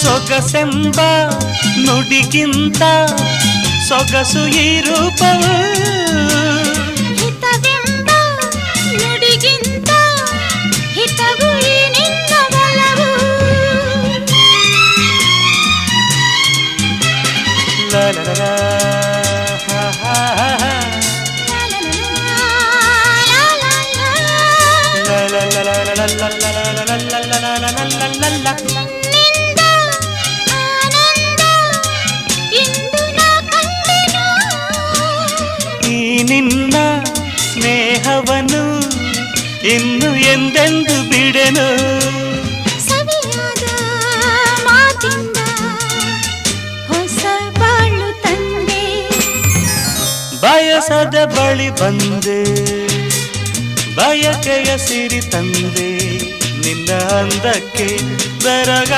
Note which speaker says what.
Speaker 1: ಸೊಗಸೆಂಬ ನುಡಿಗಿಂತ ಸೊಗಸು ಈ ರೂಪವು
Speaker 2: ಹಿತವೆಂಬ ನುಡಿಗಿಂತ ಹಿತವು ಈ ನಿನ್ನ ಬಲವು
Speaker 1: ಲಾ ಲಾ ಲಾ ಹಾ ಹಾ ಹಾ ಲಾ ಲಾ ಲಾ ಲಾ ಲಾ ಲಾ ಲಾ ಲಾ ಲಾ ಲಾ ಲಾ
Speaker 2: ನಿಂದ ಆನಂದ ಇಂದು ನಾ ಕಂಡೆನು
Speaker 1: ಈ ನಿನ್ನ ಸ್ನೇಹವನ್ನು ಇನ್ನು ಎಂದೆಂದು ಬಿಡೆನು
Speaker 2: ಸವಿಯಾದ ಮಾತಿಂದ ಹೊಸ ಬಾಳು ತಂದೆ
Speaker 1: ಬಯಸದ ಬಳಿ ಬಂದೆ ಬಯಕೆಯ ಸಿರಿ ತಂದೆ ನಿನ್ನ ಅಂದಕ್ಕೆ ಬೆರಗ